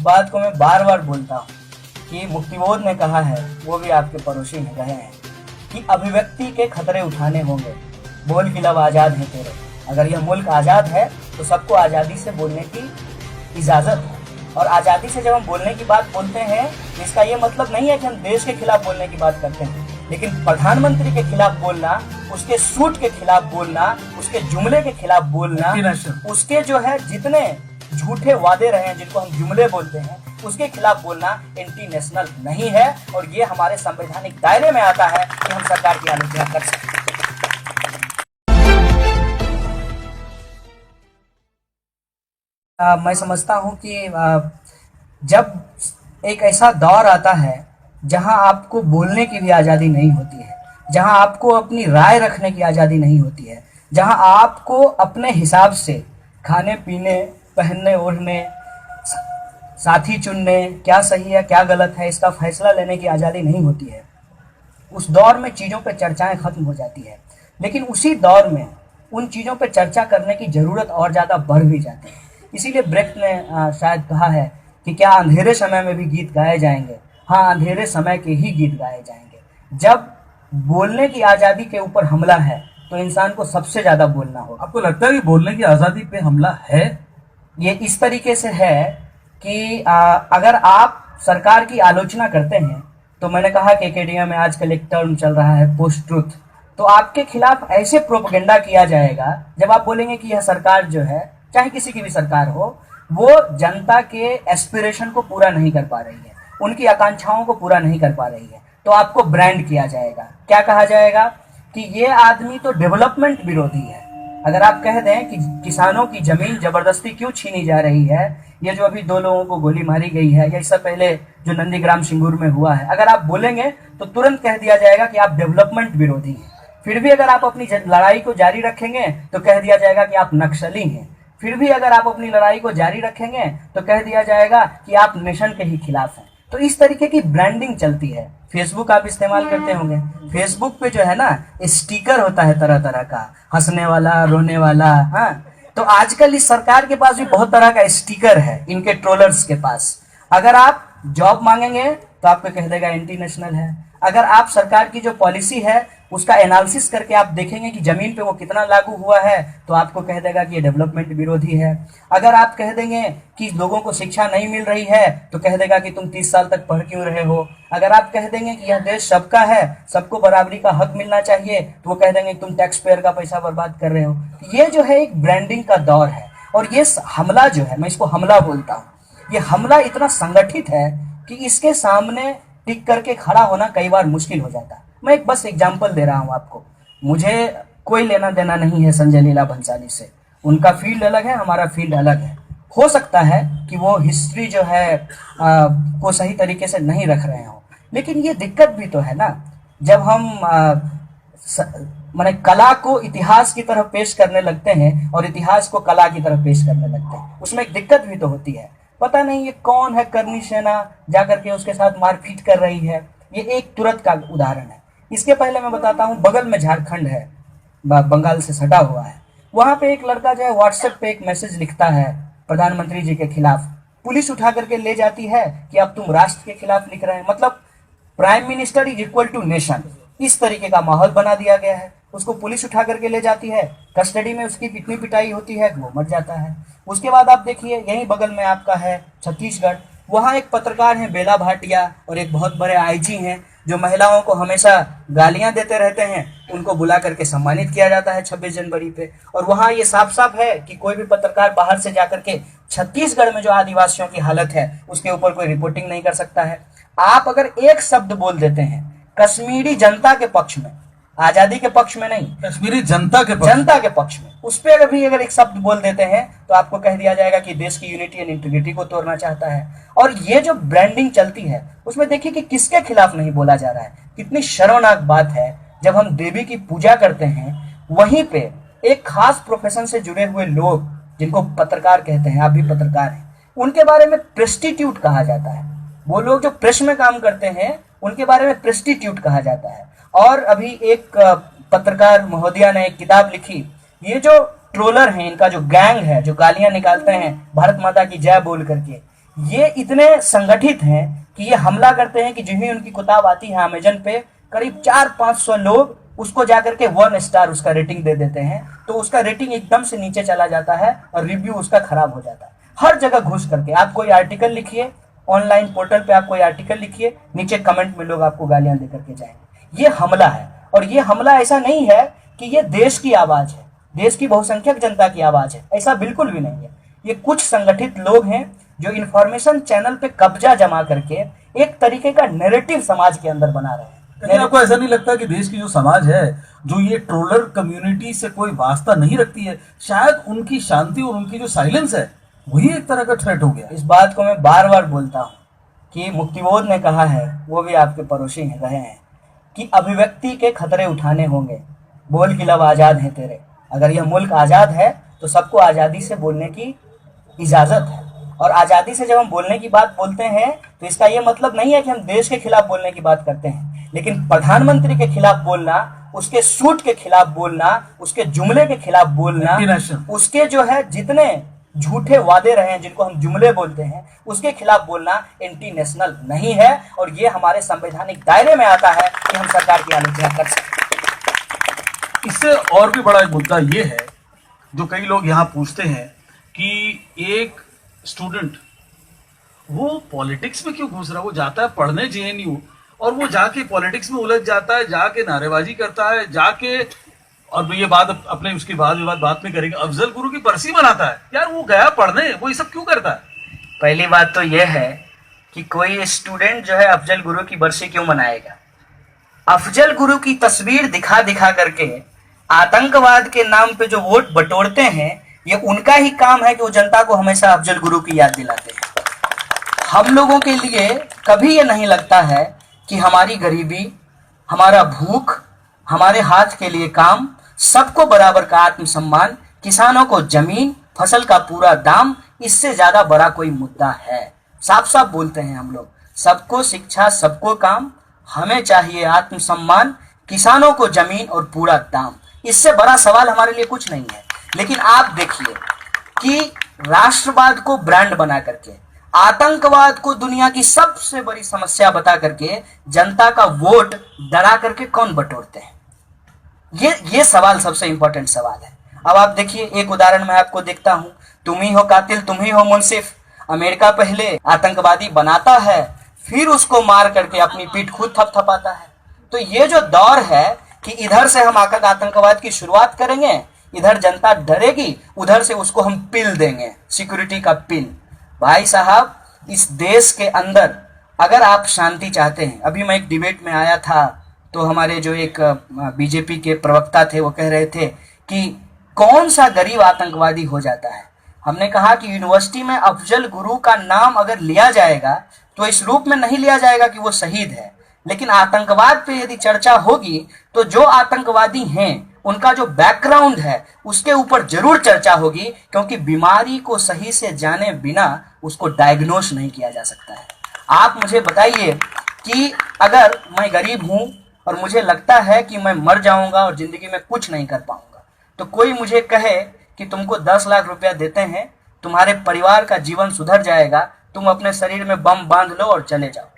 बात को मैं बार बार बोलता हूँ कि मुक्तिबोध ने कहा है, वो भी आपके पड़ोसी में रहे हैं, कि अभिव्यक्ति के खतरे उठाने होंगे, बोल की लब आज़ाद है तेरे। अगर यह मुल्क आज़ाद है तो सबको आज़ादी से बोलने की इजाज़त है। और आज़ादी से जब हम बोलने की बात बोलते हैं, इसका ये मतलब नहीं है कि हम देश के खिलाफ बोलने की बात करते हैं, लेकिन प्रधानमंत्री के खिलाफ बोलना, उसके सूट के खिलाफ बोलना, उसके जुमले के खिलाफ बोलना, उसके जो है जितने झूठे वादे रहे हैं जिनको हम जुमले बोलते हैं, उसके खिलाफ बोलना एंटी नेशनल नहीं है। और ये हमारे संवैधानिक दायरे में आता है कि हम सरकार की आलोचना कर सकते हैं। मैं समझता हूँ कि जब एक ऐसा दौर आता है जहाँ आपको बोलने की भी आज़ादी नहीं होती है, जहाँ आपको अपनी राय रखने की आज़ादी नहीं होती है, जहाँ आपको अपने हिसाब से खाने पीने, पहनने ओढ़ने, साथी चुनने, क्या सही है क्या गलत है इसका फैसला लेने की आज़ादी नहीं होती है, उस दौर में चीज़ों पे चर्चाएं खत्म हो जाती है। लेकिन उसी दौर में उन चीज़ों पे चर्चा करने की ज़रूरत और ज़्यादा बढ़ भी जाती है। इसीलिए ब्रेख्त ने शायद कहा है कि क्या अंधेरे समय में भी गीत गाए जाएंगे? हाँ, अंधेरे समय के ही गीत गाए जाएंगे। जब बोलने की आज़ादी के ऊपर हमला है तो इंसान को सबसे ज़्यादा बोलना होगा। आपको लगता है कि बोलने की आज़ादी पे हमला है? ये इस तरीके से है कि अगर आप सरकार की आलोचना करते हैं, तो मैंने कहा कि एकेडमिया में आजकल एक टर्म चल रहा है पोस्ट ट्रुथ, तो आपके खिलाफ ऐसे प्रोपेगेंडा किया जाएगा जब आप बोलेंगे कि यह सरकार जो है, चाहे किसी की भी सरकार हो, वो जनता के एस्पिरेशन को पूरा नहीं कर पा रही है, उनकी आकांक्षाओं को पूरा नहीं कर पा रही है, तो आपको ब्रांड किया जाएगा। क्या कहा जाएगा कि ये आदमी तो डेवलपमेंट विरोधी है। अगर आप कह दें कि किसानों की जमीन जबरदस्ती क्यों छीनी जा रही है, ये जो अभी 2 लोगों को गोली मारी गई है, या इससे पहले जो नंदीग्राम सिंगूर में हुआ है, अगर आप बोलेंगे तो तुरंत कह दिया जाएगा कि आप डेवलपमेंट विरोधी हैं। फिर भी अगर आप अपनी लड़ाई को जारी रखेंगे तो कह दिया जाएगा कि आप नक्सली हैं। फिर भी अगर आप अपनी लड़ाई को जारी रखेंगे तो कह दिया जाएगा कि आप नेशन के ही खिलाफ हैं। तो इस तरीके की ब्रांडिंग चलती है। फेसबुक आप इस्तेमाल करते होंगे, फेसबुक पे जो है ना स्टिकर होता है तरह तरह का, हंसने वाला, रोने वाला। हाँ, तो आजकल इस सरकार के पास भी बहुत तरह का स्टिकर है, इनके ट्रोलर्स के पास। अगर आप जॉब मांगेंगे तो आपको कह देगा एंटी नेशनल है। अगर आप सरकार की जो पॉलिसी है उसका एनालिसिस करके आप देखेंगे कि जमीन पे वो कितना लागू हुआ है, तो आपको कह देगा कि ये डेवलपमेंट विरोधी है। अगर आप कह देंगे कि लोगों को शिक्षा नहीं मिल रही है, तो कह देगा कि तुम 30 साल तक पढ़ क्यों रहे हो। अगर आप कह देंगे कि यह देश सबका है, सबको बराबरी का हक मिलना चाहिए, तो वो कह देंगे कि तुम टैक्स पेयर का पैसा बर्बाद कर रहे हो। ये जो है एक ब्रांडिंग का दौर है। और ये हमला जो है, मैं इसको हमला बोलता हूँ, ये हमला इतना संगठित है कि इसके सामने टिक करके खड़ा होना कई बार मुश्किल हो जाता है। मैं एक बस एग्जांपल दे रहा हूँ आपको। मुझे कोई लेना देना नहीं है संजय लीला भंसाली से, उनका फील्ड अलग है, हमारा फील्ड अलग है। हो सकता है कि वो हिस्ट्री जो है को सही तरीके से नहीं रख रहे हो, लेकिन ये दिक्कत भी तो है ना, जब हम माने कला को इतिहास की तरफ पेश करने लगते हैं और इतिहास को कला की तरफ पेश करने लगते हैं, उसमें एक दिक्कत भी तो होती है। पता नहीं ये कौन है, करनी सेना जाकर के उसके साथ मारपीट कर रही है। ये एक तुरंत का उदाहरण है। इसके पहले मैं बताता हूँ, बगल में झारखंड है, बंगाल से सटा हुआ है, वहां पे एक लड़का जो है व्हाट्सएप पे एक मैसेज लिखता है प्रधानमंत्री जी के खिलाफ। पुलिस उठा करके ले जाती है कि अब तुम राष्ट्र के खिलाफ लिख रहे हैं, मतलब prime minister is equal to nation, इस तरीके का माहौल बना दिया गया है। उसको पुलिस उठा करके ले जाती है, कस्टडी में उसकी कितनी पिटाई होती है, वो मर जाता है। उसके बाद आप देखिए, यहीं बगल में आपका है छत्तीसगढ़, वहाँ एक पत्रकार हैं बेला भाटिया, और एक बहुत बड़े आईजी हैं जो महिलाओं को हमेशा गालियां देते रहते हैं, उनको बुला करके सम्मानित किया जाता है 26 जनवरी पे। और वहाँ ये साफ साफ है कि कोई भी पत्रकार बाहर से जाकर के छत्तीसगढ़ में जो आदिवासियों की हालत है उसके ऊपर कोई रिपोर्टिंग नहीं कर सकता है। आप अगर एक शब्द बोल देते हैं कश्मीरी जनता के पक्ष में, आजादी के पक्ष में नहीं, कश्मीरी जनता के पक्ष में, उस पर अगर एक शब्द बोल देते हैं तो आपको कह दिया जाएगा कि देश की यूनिटी एंड इंटीग्रिटी को तोड़ना चाहता है। और ये जो ब्रांडिंग चलती है उसमें देखिए कि किसके खिलाफ नहीं बोला जा रहा है। कितनी शर्मनाक बात है, जब हम देवी की पूजा करते हैं वहीं पे एक खास प्रोफेशन से जुड़े हुए लोग, जिनको पत्रकार कहते हैं, आप भी पत्रकार हैं, उनके बारे में प्रेस्टिट्यूट कहा जाता है। वो लोग जो प्रेस में काम करते हैं उनके बारे में प्रेस्टिट्यूट कहा जाता है। और अभी एक पत्रकार महोदया ने एक किताब लिखी, ये जो ट्रोलर हैं, इनका जो गैंग है जो गालियां निकालते हैं भारत माता की जय बोल करके, ये इतने संगठित हैं कि ये हमला करते हैं कि जो ही उनकी किताब आती है अमेजन पे, करीब 400-500 लोग उसको जाकर के 1 स्टार उसका रेटिंग दे देते हैं, तो उसका रेटिंग एकदम से नीचे चला जाता है और रिव्यू उसका खराब हो जाता है। हर जगह घुस करके आप कोई आर्टिकल लिखिए, ऑनलाइन पोर्टल पे आप कोई आर्टिकल लिखिए, नीचे कमेंट में लोग आपको गालियां दे करके जाएंगे। ये हमला है, और ये हमला ऐसा नहीं है कि ये देश की आवाज है, देश की बहुसंख्यक जनता की आवाज है, ऐसा बिल्कुल भी नहीं है। ये कुछ संगठित लोग हैं जो इंफॉर्मेशन चैनल पे कब्जा जमा करके एक तरीके का नैरेटिव समाज के अंदर बना रहे हैं। लेकिन आपको ऐसा नहीं लगता कि देश की जो समाज है, जो ये ट्रोलर कम्युनिटी से कोई वास्ता नहीं रखती है, शायद उनकी शांति और उनकी जो साइलेंस है वही एक तरह का थ्रेट हो गया? इस बात को मैं बार बार बोलता हूँ कि मुक्तिबोध ने कहा है, वो भी आपके पड़ोसी हैं, रहे हैं, कि अभिव्यक्ति के खतरे उठाने होंगे, बोल की लब आजाद है तेरे। अगर यह मुल्क आजाद है तो सबको आजादी से बोलने की इजाजत है, और आजादी से जब हम बोलने की बात बोलते हैं तो इसका यह मतलब नहीं है कि हम देश के खिलाफ बोलने की बात करते हैं, लेकिन प्रधानमंत्री के खिलाफ बोलना, उसके सूट के खिलाफ बोलना, उसके जुमले के खिलाफ बोलना, उसके जो है जितने झूठे वादे रहे हैं जिनको हम जुमले बोलते हैं, उसके खिलाफ बोलना एंटी नेशनल नहीं है, और ये हमारे संवैधानिक दायरे में आता है कि हम सरकार की आलोचना कर सकते। इससे और भी बड़ा एक मुद्दा ये है जो कई लोग यहाँ पूछते हैं कि एक स्टूडेंट वो पॉलिटिक्स में क्यों घुस रहा है? वो जाता है पढ़ने जेएनयू और वो जाके पॉलिटिक्स में उलझ जाता है, जाके नारेबाजी करता है, जाके, और ये बात अपने उसकी बाद विवाद बात में करेंगे, अफजल गुरु की बरसी मनाता है। यार वो गया पढ़ने, वो ये सब क्यों करता है? पहली बात तो यह है कि कोई स्टूडेंट जो है अफजल गुरु की बरसी क्यों मनाएगा? अफजल गुरु की तस्वीर दिखा दिखा करके आतंकवाद के नाम पे जो वोट बटोरते हैं, ये उनका ही काम है कि वो जनता को हमेशा अफजल गुरु की याद दिलाते हैं। हम लोगों के लिए कभी ये नहीं लगता है कि हमारी गरीबी, हमारा भूख, हमारे हाथ के लिए काम, सबको बराबर का आत्मसम्मान, किसानों को जमीन, फसल का पूरा दाम, इससे ज्यादा बड़ा कोई मुद्दा है? साफ साफ बोलते हैं हम लोग, सबको शिक्षा, सबको काम, हमें चाहिए आत्मसम्मान, किसानों को जमीन और पूरा दाम। इससे बड़ा सवाल हमारे लिए कुछ नहीं है। लेकिन आप देखिए कि राष्ट्रवाद को ब्रांड बना करके, आतंकवाद को दुनिया की सबसे बड़ी समस्या बता करके जनता का वोट डरा करके कौन बटोरते हैं? ये सवाल सबसे इंपॉर्टेंट सवाल है। अब आप देखिए, एक उदाहरण मैं आपको देखता हूं, तुम ही हो कातिल, तुम ही हो मुंसिफ। अमेरिका पहले आतंकवादी बनाता है, फिर उसको मार करके अपनी पीठ खुद थपथपाता है। तो ये जो दौर है कि इधर से हम आकर आतंकवाद की शुरुआत करेंगे, इधर जनता डरेगी, उधर से उसको हम पिल देंगे, सिक्योरिटी का पिल। भाई साहब, इस देश के अंदर अगर आप शांति चाहते हैं, अभी मैं एक डिबेट में आया था तो हमारे जो एक बीजेपी के प्रवक्ता थे वो कह रहे थे कि कौन सा गरीब आतंकवादी हो जाता है। हमने कहा कि यूनिवर्सिटी में अफजल गुरु का नाम अगर लिया जाएगा तो इस रूप में नहीं लिया जाएगा कि वो शहीद है, लेकिन आतंकवाद पे यदि चर्चा होगी तो जो आतंकवादी हैं उनका जो बैकग्राउंड है उसके ऊपर जरूर चर्चा होगी, क्योंकि बीमारी को सही से जाने बिना उसको डायग्नोस नहीं किया जा सकता है। आप मुझे बताइए कि अगर मैं गरीब हूं और मुझे लगता है कि मैं मर जाऊंगा और जिंदगी में कुछ नहीं कर पाऊंगा, तो कोई मुझे कहे कि तुमको 10 लाख रुपया देते हैं, तुम्हारे परिवार का जीवन सुधर जाएगा, तुम अपने शरीर में बम बांध लो और चले जाओ,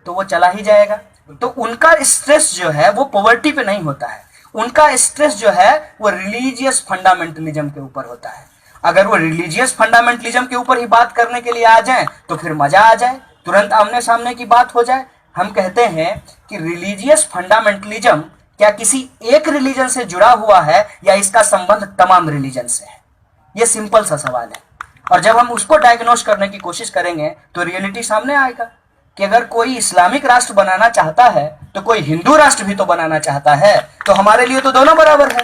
तो वो चला ही जाएगा। तो उनका स्ट्रेस जो है वो पॉवर्टी पे नहीं होता है, उनका स्ट्रेस जो है वो रिलीजियस फंडामेंटलिज्म के ऊपर होता है। अगर वो रिलीजियस फंडामेंटलिज्म के ऊपर ही बात करने के लिए आ जाए तो फिर मजा आ जाए, तुरंत आमने सामने की बात हो जाए। हम कहते हैं कि रिलीजियस फंडामेंटलिज्म क्या किसी एक रिलीजन से जुड़ा हुआ है या इसका संबंध तमाम रिलीजन से है? ये सिंपल सा सवाल है, और जब हम उसको डायग्नोस करने की कोशिश करेंगे तो रियलिटी सामने आएगा कि अगर कोई इस्लामिक राष्ट्र बनाना चाहता है तो कोई हिंदू राष्ट्र भी तो बनाना चाहता है, तो हमारे लिए तो दोनों बराबर है,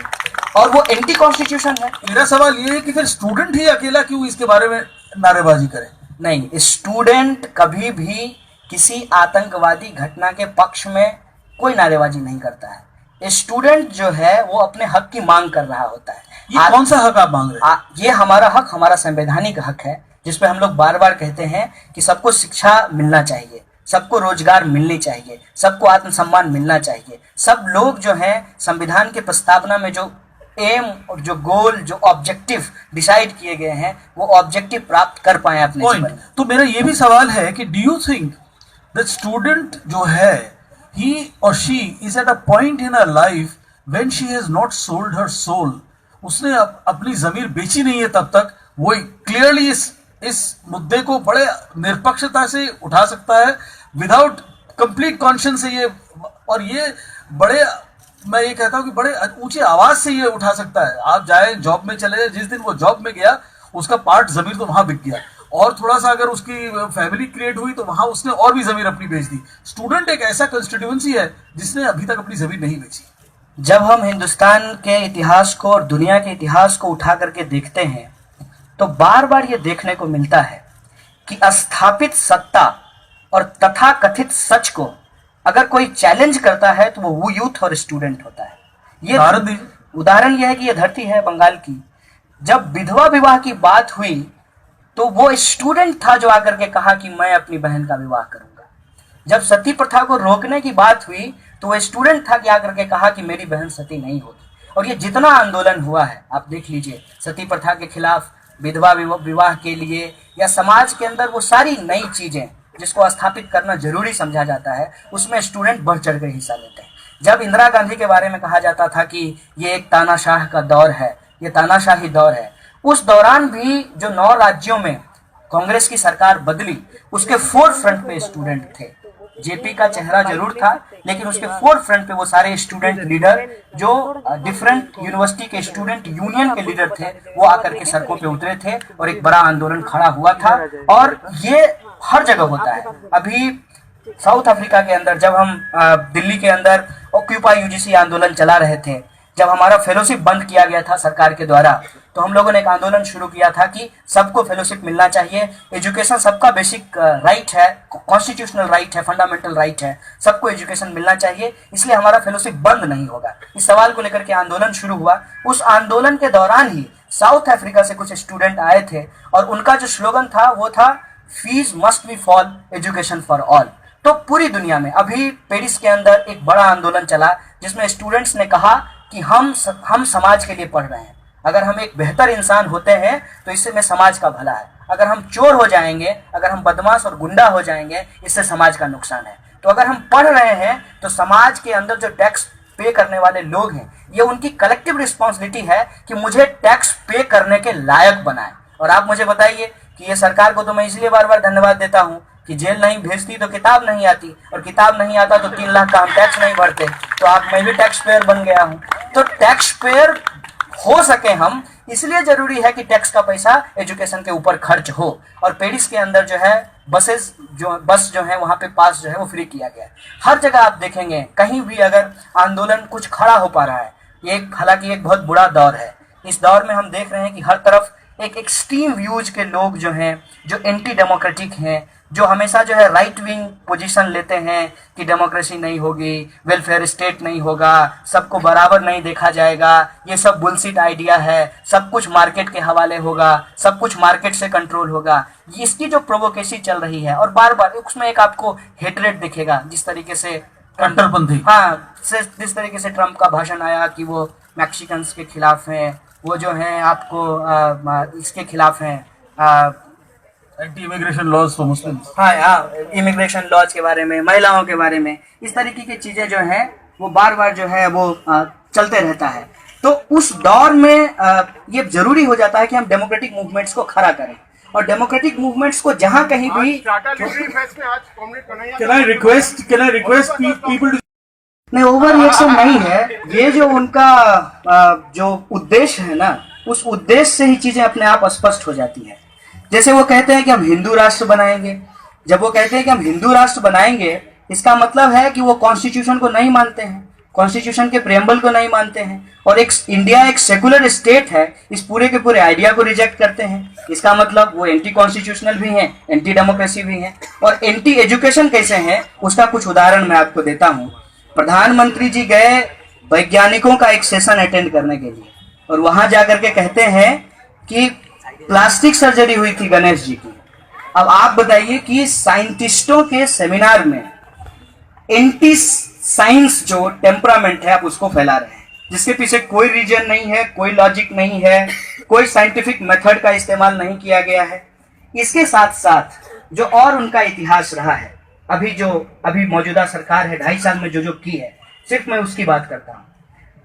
और वो एंटी कॉन्स्टिट्यूशन है। मेरा सवाल ये है कि फिर स्टूडेंट ही अकेला क्यों इसके बारे में नारेबाजी करे? नहीं, स्टूडेंट कभी भी किसी आतंकवादी घटना के पक्ष में कोई नारेबाजी नहीं करता है। स्टूडेंट जो है वो अपने हक की मांग कर रहा होता है। ये कौन सा हक आप मांग रहे हैं? ये हमारा हक, हमारा संवैधानिक हक है, जिसपे हम लोग बार बार कहते हैं कि सबको शिक्षा मिलना चाहिए, सबको रोजगार मिलनी चाहिए, सबको आत्मसम्मान मिलना चाहिए। सब लोग जो हैं संविधान के प्रस्तावना में जो एम और जो गोल, जो ऑब्जेक्टिव डिसाइड किए गए हैं, वो ऑब्जेक्टिव प्राप्त कर पाए अपने जीवन पॉइंट। में। तो मेरा ये भी सवाल है कि do you think that student जो है, ही और she is at a point in her life when she has not sold her soul, उसने अपनी जमीर बेची नहीं है, तब तक वो क्लियरली इस मुद्दे को बड़े निष्पक्षता से उठा सकता है, विदाउट कंप्लीट कॉन्शियस से ये, और ये बड़े, मैं ये कहता हूं कि बड़े ऊंची आवाज से ये उठा सकता है। आप जाए जॉब में चले जाए, जिस दिन वो जॉब में गया उसका पार्ट जमीर तो वहां बिक गया, और थोड़ा सा अगर उसकी फैमिली क्रिएट हुई तो वहां उसने और भी जमीर अपनी बेच दी। स्टूडेंट एक ऐसा कंस्टिट्यूएंसी है जिसने अभी तक अपनी जमीर नहीं बेची। जब हम हिंदुस्तान के इतिहास को और दुनिया के इतिहास को उठा करके देखते हैं तो बार बार ये देखने को मिलता है कि स्थापित सत्ता और तथाकथित सच को अगर कोई चैलेंज करता है तो वो यूथ और स्टूडेंट होता है। ये उदाहरण यह है कि ये धरती है बंगाल की, जब विधवा विवाह की बात हुई तो वो स्टूडेंट था जो आकर के कहा कि मैं अपनी बहन का विवाह करूंगा। जब सती प्रथा को रोकने की बात हुई तो वो स्टूडेंट था कि आकर के कहा कि मेरी बहन सती नहीं होगी। और ये जितना आंदोलन हुआ है, आप देख लीजिए, सती प्रथा के खिलाफ, विधवा विवाह के लिए, या समाज के अंदर वो सारी नई चीजें जिसको स्थापित करना जरूरी समझा जाता है, उसमें स्टूडेंट बढ़ चढ़ कर हिस्सा लेते हैं। जब इंदिरा गांधी के बारे में कहा जाता था कि ये एक तानाशाह का दौर है, ये तानाशाही दौर है, उस दौरान भी जो 9 राज्यों में कांग्रेस की सरकार बदली, उसके फोर फ्रंट पे स्टूडेंट थे। जेपी का चेहरा जरूर था, लेकिन उसके फोर फ्रंट पे वो सारे स्टूडेंट लीडर जो डिफरेंट यूनिवर्सिटी के स्टूडेंट यूनियन के लीडर थे, वो आकर के सड़कों पे उतरे थे और एक बड़ा आंदोलन खड़ा हुआ था। और ये हर जगह होता है। अभी साउथ अफ्रीका के अंदर जब हम दिल्ली के अंदर ऑक्यूपाई यूजीसी आंदोलन चला रहे थे, जब हमारा फेलोशिप बंद किया गया था सरकार के द्वारा, तो हम लोगों ने एक आंदोलन शुरू किया था कि सबको फेलोशिप मिलना चाहिए। एजुकेशन सबका बेसिक राइट है, कॉन्स्टिट्यूशनल राइट है, फंडामेंटल राइट है, सबको एजुकेशन मिलना चाहिए, इसलिए हमारा फेलोशिप बंद नहीं होगा। इस सवाल को लेकर के आंदोलन शुरू हुआ। उस आंदोलन के दौरान ही साउथ अफ्रीका से कुछ स्टूडेंट आए थे और उनका जो स्लोगन था वो था fees must be fall, education for all. तो पूरी दुनिया में अभी पेरिस के अंदर एक बड़ा आंदोलन चला जिसमें स्टूडेंट्स ने कहा कि हम समाज के लिए पढ़ रहे हैं। अगर हम एक बेहतर इंसान होते हैं तो इससे में समाज का भला है। अगर हम चोर हो जाएंगे, अगर हम बदमाश और गुंडा हो जाएंगे, इससे समाज का नुकसान है। तो अगर हम पढ़ रहे हैं तो समाज के अंदर जो टैक्स पे करने वाले लोग हैं, ये उनकी कलेक्टिव रिस्पॉन्सिबिलिटी है कि मुझे टैक्स पे करने के लायक बनाए। और आप मुझे बताइए कि ये सरकार को तो मैं इसलिए बार बार धन्यवाद देता हूं कि जेल नहीं भेजती तो किताब नहीं आती, और किताब नहीं आता तो 3 लाख का हम टैक्स नहीं भरते। तो आप, मैं भी टैक्स पेयर बन गया हूं। तो टैक्स पेयर हो सके हम, इसलिए जरूरी है कि टैक्स का पैसा एजुकेशन के ऊपर खर्च हो। और पेरिस के अंदर जो है बस जो है वहां पे पास जो है वो फ्री किया गया है। हर जगह आप देखेंगे, कहीं भी अगर आंदोलन कुछ खड़ा हो पा रहा है, ये हालांकि एक बहुत बुरा दौर है। इस दौर में हम देख रहे हैं कि हर तरफ एक एक्सट्रीम व्यूज के लोग जो हैं, जो एंटी डेमोक्रेटिक हैं, जो हमेशा जो है राइट विंग पोजीशन लेते हैं कि डेमोक्रेसी नहीं होगी, वेलफेयर स्टेट नहीं होगा, सबको बराबर नहीं देखा जाएगा, ये सब बुलशिट आइडिया है, सब कुछ मार्केट के हवाले होगा, सब कुछ मार्केट से कंट्रोल होगा। इसकी जो प्रोवोकेसी चल रही है, और बार बार उसमें एक आपको हेटरेट दिखेगा, जिस तरीके से कट्टरपंथी, हाँ, जिस तरीके से ट्रम्प का भाषण आया कि वो मैक्सिकन्स के खिलाफ हैं, वो जो है आपको इसके खिलाफ हैं, anti immigration laws for Muslims, हाँ, इमिग्रेशन लॉज के बारे में, महिलाओं के बारे में, इस तरीके की चीजें जो हैं वो बार बार जो है वो चलते रहता है। तो उस दौर में ये जरूरी हो जाता है कि हम डेमोक्रेटिक मूवमेंट्स को खड़ा करें, और डेमोक्रेटिक मूवमेंट्स को जहां कहीं भी कैन आई रिक्वेस्ट पीपल नहीं, ओवर रिएक्शन नहीं है, ये जो उनका जो उद्देश्य है ना, उस उद्देश्य से ही चीजें अपने आप स्पष्ट हो जाती है। जैसे वो कहते हैं कि हम हिंदू राष्ट्र बनाएंगे, जब वो कहते हैं कि हम हिंदू राष्ट्र बनाएंगे, इसका मतलब है कि वो कॉन्स्टिट्यूशन को नहीं मानते हैं, कॉन्स्टिट्यूशन के प्रेम्बल को नहीं मानते हैं, और इंडिया एक सेकुलर स्टेट है, इस पूरे के पूरे आइडिया को रिजेक्ट करते हैं। इसका मतलब वो एंटी कॉन्स्टिट्यूशनल भी हैं, एंटी डेमोक्रेसी भी हैं, और एंटी एजुकेशन कैसे हैं उसका कुछ उदाहरण मैं आपको देता हूँ। प्रधानमंत्री जी गए वैज्ञानिकों का एक सेशन अटेंड करने के लिए, और वहां जाकर के कहते हैं कि प्लास्टिक सर्जरी हुई थी गणेश जी की। अब आप बताइए कि साइंटिस्टों के सेमिनार में एंटी साइंस जो टेम्परामेंट है आप उसको फैला रहे हैं, जिसके पीछे कोई रीजन नहीं है, कोई लॉजिक नहीं है, कोई साइंटिफिक मेथड का इस्तेमाल नहीं किया गया है। इसके साथ साथ जो और उनका इतिहास रहा है, अभी मौजूदा सरकार है 2.5 साल में जो की है, सिर्फ मैं उसकी बात करता हूँ।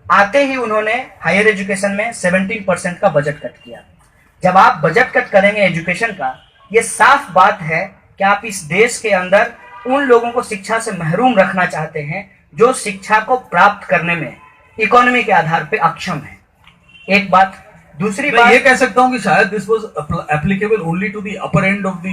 आते ही उन्होंने हायर एजुकेशन में 17% का बजट कट किया। जब आप बजट कट करेंगे एजुकेशन का, ये साफ बात है कि आप इस देश के अंदर उन लोगों को शिक्षा से महरूम रखना चाहते हैं जो शिक्षा को प्राप्त करने में इकोनॉमी के आधार पे अक्षम है। एक बात। दूसरी मैं बात, ये कह सकता हूँ कि शायद this was applicable only to the upper end of the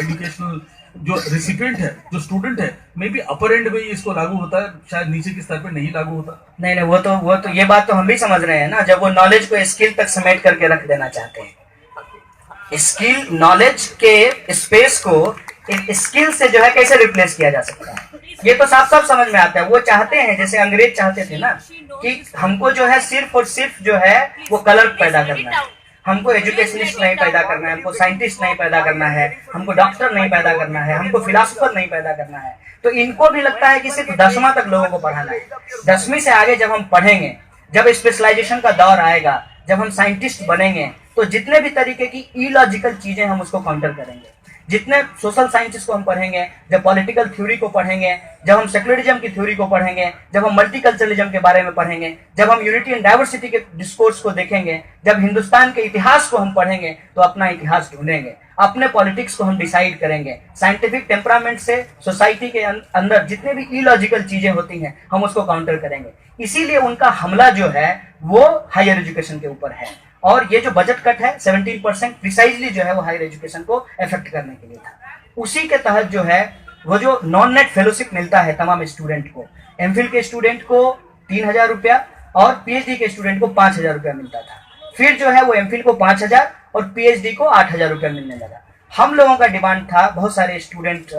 educational, जो रिसिपिएंट है, जो स्टूडेंट है, मे बी अपर एंड में ही इसको लागू होता है, शायद नीचे के स्तर पे नहीं लागू होता। नहीं, वो तो ये बात तो हम भी समझ रहे हैं ना, जब वो नॉलेज को स्किल तक समेट करके रख देना चाहते हैं। स्किल, नॉलेज के स्पेस को एक स्किल से जो है कैसे रिप्लेस किया जा सकता है, ये तो साफ साफ समझ में आता है। वो चाहते हैं, जैसे अंग्रेज चाहते थे ना, कि हमको जो है सिर्फ और सिर्फ जो है वो क्लर्क पैदा करना है, हमको एजुकेशनिस्ट नहीं पैदा करना है, हमको साइंटिस्ट नहीं पैदा करना है, हमको डॉक्टर नहीं पैदा करना है, हमको फिलोसोफर नहीं पैदा करना है। तो इनको भी लगता है कि सिर्फ 10वां तक लोगों को पढ़ाना है। 10वीं से आगे जब हम पढ़ेंगे, जब स्पेशलाइजेशन का दौर आएगा, जब हम साइंटिस्ट बनेंगे, तो जितने भी तरीके की इलॉजिकल चीजें हम उसको काउंटर करेंगे। जितने सोशल साइंसेस को हम पढ़ेंगे, जब पॉलिटिकल थ्योरी को पढ़ेंगे, जब हम सेक्युलरिज्म की थ्योरी को पढ़ेंगे, जब हम मल्टीकल्चरलिज्म के बारे में पढ़ेंगे, जब हम यूनिटी एंड डाइवर्सिटी के डिस्कोर्स को देखेंगे, जब हिंदुस्तान के इतिहास को हम पढ़ेंगे, तो अपना इतिहास ढूंढेंगे, अपने पॉलिटिक्स को हम डिसाइड करेंगे। साइंटिफिक टेम्परामेंट से सोसाइटी के अंदर जितने भी इलॉजिकल चीजें होती हैं, हम उसको काउंटर करेंगे। इसीलिए उनका हमला जो है वो हायर एजुकेशन के ऊपर है। और ये जो बजट कट है 17% प्रिसाइजली जो है वो हायर एजुकेशन को इफेक्ट करने के लिए था। उसी के तहत जो है वो जो नॉन नेट फेलोशिप मिलता है तमाम स्टूडेंट को, एमफिल के स्टूडेंट को 3,000 रुपया और पीएचडी के स्टूडेंट को 5,000 रुपया मिलता था। फिर जो है वो एमफिल को 5,000 और पीएचडी को 8,000 रुपया मिलने लगा। हम लोगों का डिमांड था, बहुत सारे स्टूडेंट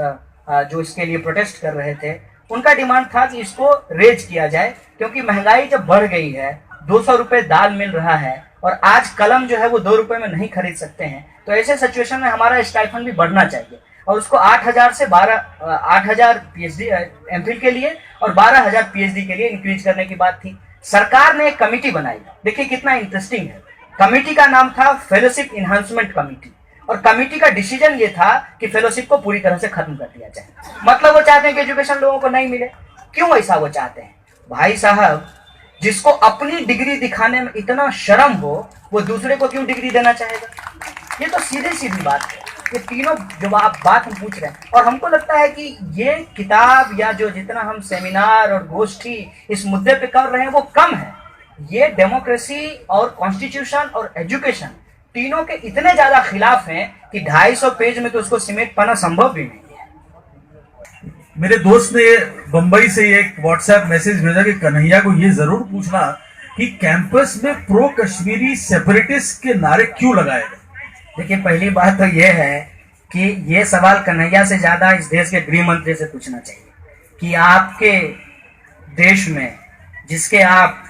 जो इसके लिए प्रोटेस्ट कर रहे थे, उनका डिमांड था कि इसको रेज किया जाए, क्योंकि महंगाई जब बढ़ गई है, 200 रुपये दाल मिल रहा है और आज कलम जो है वो 2 रुपए में नहीं खरीद सकते हैं, तो ऐसे सिचुएशन में हमारा स्टाइफंड भी बढ़ना चाहिए। और उसको 8,000 से 8,000 पीएचडी एमफिल के लिए और 12,000 पीएचडी के लिए इंक्रीज करने की बात थी। सरकार ने एक कमिटी बनाई, देखिए कितना इंटरेस्टिंग है। कमिटी का नाम था फेलोशिप इन्हांसमेंट कमिटी, और कमिटी का डिसीजन ये था कि फेलोशिप को पूरी तरह से खत्म कर दिया जाए। मतलब वो चाहते हैं कि एजुकेशन लोगों को नहीं मिले। क्यों ऐसा वो चाहते हैं? भाई साहब, जिसको अपनी डिग्री दिखाने में इतना शर्म हो, वो दूसरे को क्यों डिग्री देना चाहेगा? ये तो सीधी सीधी बात है। ये तीनों जो आप बात हम पूछ रहे हैं, और हमको लगता है कि ये किताब या जो जितना हम सेमिनार और गोष्ठी इस मुद्दे पे कर रहे हैं वो कम है। ये डेमोक्रेसी और कॉन्स्टिट्यूशन और एजुकेशन तीनों के इतने ज्यादा खिलाफ हैं कि 250 पेज में तो उसको सिमेट पाना संभव भी नहीं है। मेरे दोस्त ने बंबई से एक व्हाट्सएप मैसेज भेजा कि कन्हैया को ये जरूर पूछना कि कैंपस में प्रो कश्मीरी सेपरेटिस्ट के नारे क्यों लगाए गए। देखिए, पहली बात तो ये है कि ये सवाल कन्हैया से ज्यादा इस देश के गृह मंत्री से पूछना चाहिए कि आपके देश में, जिसके आप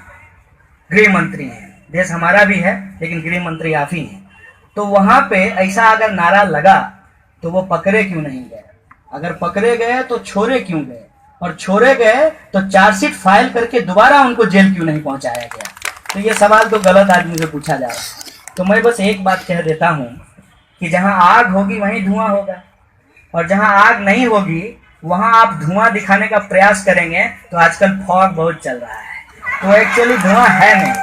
गृह मंत्री हैं, देश हमारा भी है लेकिन गृह मंत्री आप ही हैं, तो वहां पे ऐसा अगर नारा लगा तो वो पकड़े क्यों नहीं गए? अगर पकड़े गए तो छोड़े क्यों गए? और छोड़े गए तो चार्जशीट फाइल करके दोबारा उनको जेल क्यों नहीं पहुंचाया गया? तो ये सवाल तो गलत आदमी से पूछा जा रहा है। तो मैं बस एक बात कह देता हूं कि जहां आग होगी वहीं धुआं होगा, और जहां आग नहीं होगी वहां आप धुआं दिखाने का प्रयास करेंगे तो आजकल फॉग बहुत चल रहा है, तो एक्चुअली धुआं है नहीं।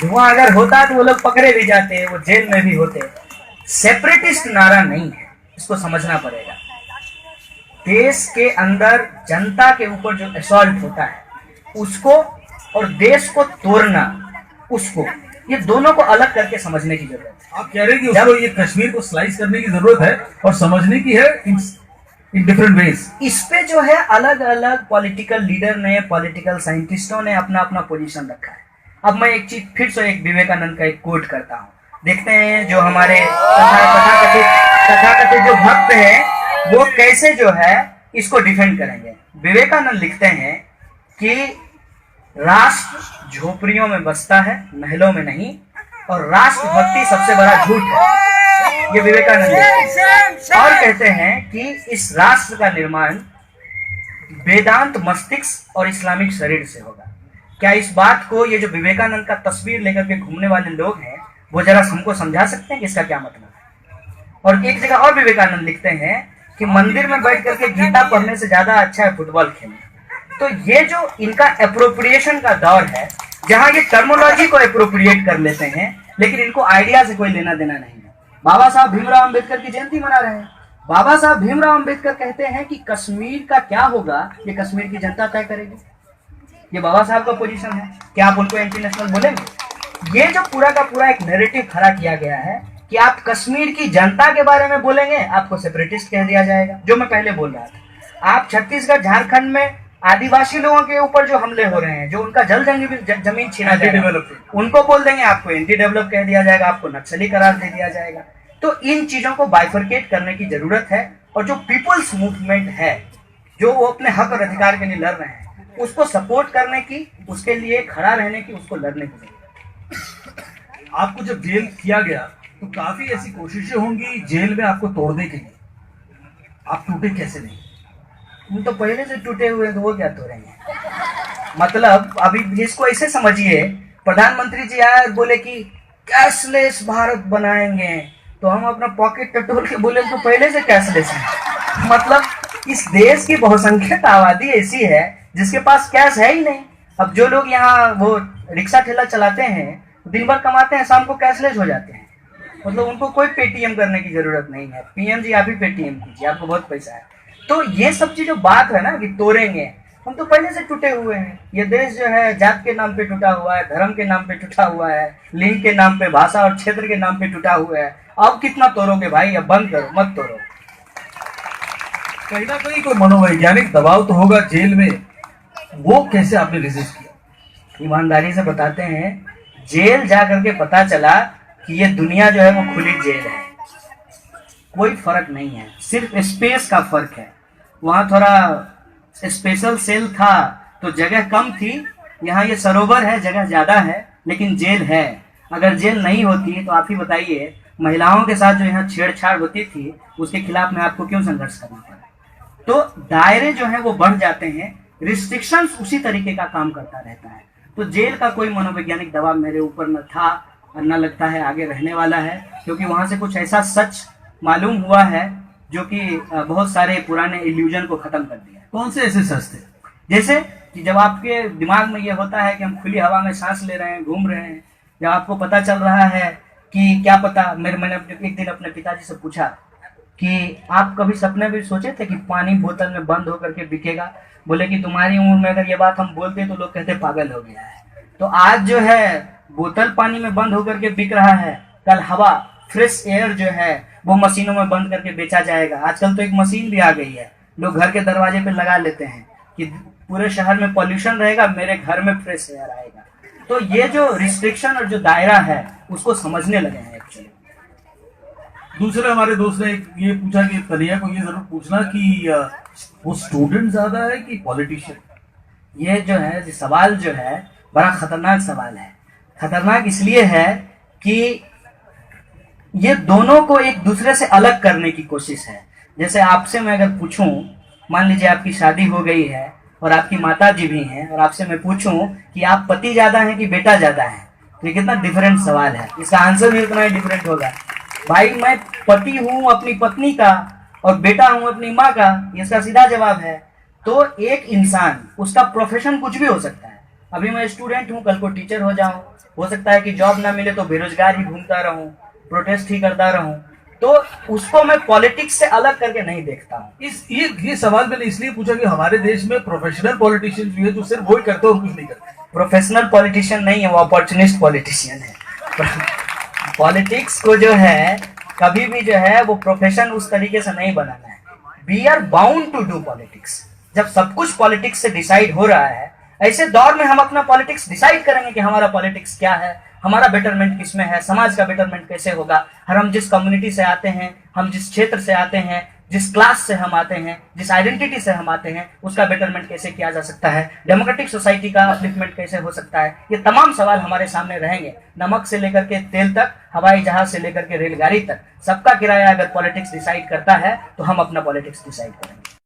धुआं अगर होता तो वो लोग पकड़े भी जाते, वो जेल में भी होते। सेपरेटिस्ट नारा नहीं है, इसको समझना पड़ेगा। देश के अंदर जनता के ऊपर जो असॉल्ट होता है उसको, और देश को तोड़ना उसको, ये दोनों को अलग करके समझने की जरूरत है। आप कह रहे हैं कि उसको ये कश्मीर को स्लाइस करने की जरूरत है और समझने की है इन डिफरेंट वेज। इस पे जो है अलग अलग पॉलिटिकल लीडर ने, पॉलिटिकल साइंटिस्टों ने अपना अपना पोजीशन रखा है। अब मैं एक चीज फिर से एक विवेकानंद का एक कोट करता हूँ, देखते हैं जो हमारे तथाकथित जो भक्त हैं वो कैसे जो है इसको डिफेंड करेंगे। विवेकानंद लिखते हैं कि राष्ट्र झोपड़ियों में बसता है, महलों में नहीं, और राष्ट्रभक्ति सबसे बड़ा झूठ है। ये विवेकानंद लिखते हैं और कहते हैं कि इस राष्ट्र का निर्माण वेदांत मस्तिष्क और इस्लामिक शरीर से होगा। क्या इस बात को ये जो विवेकानंद का तस्वीर लेकर के घूमने वाले लोग हैं वो जरा हमको समझा सकते हैं कि इसका क्या मतलब है? और एक जगह और विवेकानंद लिखते हैं कि मंदिर में बैठ करके गीता पढ़ने से ज्यादा अच्छा है फुटबॉल खेलना। तो ये जो इनका एप्रोप्रिएशन का दौर है, जहां ये टर्मोलॉजी को एप्रोप्रिएट कर लेते हैं लेकिन इनको आइडिया से कोई लेना देना नहीं है। बाबा साहब भीमराव अंबेडकर की जयंती मना रहे हैं। बाबा साहब भीमराव अंबेडकर कहते हैं कि कश्मीर का क्या होगा ये कश्मीर की जनता तय करेगी। ये बाबा साहब का पोजीशन है। क्या आप उनको एंटी नेशनल बोलेंगे? ये जो पूरा का पूरा एक नैरेटिव खड़ा किया गया है कि आप कश्मीर की जनता के बारे में बोलेंगे आपको सेपरेटिस्ट कह दिया जाएगा, जो मैं पहले बोल रहा था। आप छत्तीसगढ़ झारखंड में आदिवासी लोगों के ऊपर जो हमले हो रहे हैं, जो उनका जमीन छीना जाएगा, उनको बोल देंगे आपको एंटी डेवलप कह दिया जाएगा, आपको नक्सली करार दे दिया जाएगा। तो इन चीजों को बाइफरकेट करने की जरूरत है और जो पीपल्स मूवमेंट है, जो वो अपने हक और अधिकार के लिए लड़ रहे हैं, उसको सपोर्ट करने की, उसके लिए खड़ा रहने की, उसको लड़ने की जरूरत है। आपको जब जेल किया गया तो काफी ऐसी कोशिशें होंगी जेल में आपको तोड़ने के लिए, आप टूटे कैसे नहीं? हम तो पहले से टूटे हुए हैं, तो वो क्या तोड़ेंगे? मतलब अभी इसको ऐसे समझिए, प्रधानमंत्री जी आए और बोले कि कैशलेस भारत बनाएंगे, तो हम अपना पॉकेट टटोल के बोले तो पहले से कैशलेस है। मतलब इस देश की बहुसंख्यक आबादी ऐसी है जिसके पास कैश है ही नहीं। अब जो लोग यहाँ वो रिक्शा ठेला चलाते हैं, दिन भर कमाते हैं, शाम को कैशलेस हो जाते हैं। मतलब उनको कोई पेटीएम करने की जरूरत नहीं है। पीएम जी आप ही पेटीएम कीजिए, आपको बहुत पैसा है। तो ये सब चीज जो बात है ना कि तोड़ेंगे, हम तो पहले से टूटे हुए हैं। ये देश जो है जात के नाम पे टूटा हुआ है, धर्म के नाम पे टूटा हुआ है, लिंग के नाम पे, भाषा और क्षेत्र के नाम पे टूटा हुआ है। अब कितना तोड़ोगे भाई? अब बंद करो, मत तोड़ो। कहीं ना कहीं कोई मनोवैज्ञानिक दबाव तो होगा जेल में, वो कैसे आपने रेजिस्ट किया? ईमानदारी से बताते हैं, जेल जा करके पता चला कि ये दुनिया जो है वो खुली जेल है। कोई फर्क नहीं है, सिर्फ स्पेस का फर्क है। वहां थोड़ा स्पेशल सेल था तो जगह कम थी, यहाँ ये सरोवर है, जगह ज्यादा है, लेकिन जेल है। अगर जेल नहीं होती तो आप ही बताइए, महिलाओं के साथ जो यहाँ छेड़छाड़ होती थी उसके खिलाफ में आपको क्यों संघर्ष करना पड़ा? तो दायरे जो है वो बढ़ जाते हैं, रिस्ट्रिक्शंस उसी तरीके का काम करता रहता है। तो जेल का कोई मनोवैज्ञानिक दबाव मेरे ऊपर न था और न लगता है आगे रहने वाला है, क्योंकि वहां से कुछ ऐसा सच मालूम हुआ है जो कि बहुत सारे पुराने इल्यूजन को खत्म कर दिया। कौन से ऐसे सच थे? जैसे कि जब आपके दिमाग में ये होता है कि हम खुली हवा में सांस ले रहे हैं, घूम रहे हैं, जब आपको पता चल रहा है कि क्या पता, मैंने एक दिन अपने पिताजी से पूछा कि आप कभी सपने में सोचे थे कि पानी बोतल में बंद होकर के बिकेगा? बोले कि तुम्हारी उम्र में अगर ये बात हम बोलते तो लोग कहते पागल हो गया है। तो आज जो है बोतल पानी में बंद होकर के बिक रहा है, कल हवा, फ्रेश एयर जो है वो मशीनों में बंद करके बेचा जाएगा। आजकल तो एक मशीन भी आ गई है, लोग घर के दरवाजे पे लगा लेते हैं कि पूरे शहर में पॉल्यूशन रहेगा, मेरे घर में फ्रेश एयर आएगा। तो ये जो रिस्ट्रिक्शन और जो दायरा है उसको समझने लगे हैं एक्चुअली। दूसरे हमारे दोस्त ने ये पूछा कि कन्हैया को ये जरूर पूछना कि वो स्टूडेंट ज्यादा है कि पॉलिटिशियन? ये जो है ये सवाल जो है बड़ा खतरनाक सवाल है। खतरनाक इसलिए है कि ये दोनों को एक दूसरे से अलग करने की कोशिश है। जैसे आपसे मैं अगर पूछूं, मान लीजिए आपकी शादी हो गई है और आपकी माता जी भी हैं, और आपसे मैं पूछूं कि आप पति ज्यादा हैं कि बेटा ज्यादा है, तो ये कितना डिफरेंट सवाल है, इसका आंसर भी उतना ही डिफरेंट होगा। भाई मैं पति हूं अपनी पत्नी का और बेटा हूं अपनी माँ का, इसका सीधा जवाब है। तो एक इंसान, उसका प्रोफेशन कुछ भी हो सकता है। अभी मैं स्टूडेंट हूं, कल को टीचर हो जाऊं, हो सकता है कि जॉब ना मिले तो बेरोजगार ही घूमता रहूं, प्रोटेस्ट ही करता रहूं। तो उसको मैं पॉलिटिक्स से अलग करके नहीं देखता हूं। ये सवाल मैंने इसलिए पूछा कि हमारे देश में प्रोफेशनल पॉलिटिशियन भी है जो सिर्फ वही करते और कुछ नहीं करते। प्रोफेशनल पॉलिटिशियन नहीं है, वो अपॉर्चुनिस्ट पॉलिटिशियन है। पॉलिटिक्स को जो है कभी भी जो है वो प्रोफेशन उस तरीके से नहीं बनाना है। We are bound to do politics. जब सब कुछ पॉलिटिक्स से डिसाइड हो रहा है, ऐसे दौर में हम अपना पॉलिटिक्स डिसाइड करेंगे कि हमारा पॉलिटिक्स क्या है, हमारा बेटरमेंट किसमें है, समाज का बेटरमेंट कैसे होगा। हम जिस कम्युनिटी से आते हैं, हम जिस क्षेत्र से आते हैं, जिस क्लास से हम आते हैं, जिस आइडेंटिटी से हम आते हैं, उसका बेटरमेंट कैसे किया जा सकता है, डेमोक्रेटिक सोसाइटी का अपलिफ्टमेंट कैसे हो सकता है। ये तमाम सवाल हमारे सामने रहेंगे। नमक से लेकर के तेल तक, हवाई जहाज से लेकर के रेलगाड़ी तक, सबका किराया अगर पॉलिटिक्स डिसाइड करता है तो हम अपना पॉलिटिक्स डिसाइड करेंगे।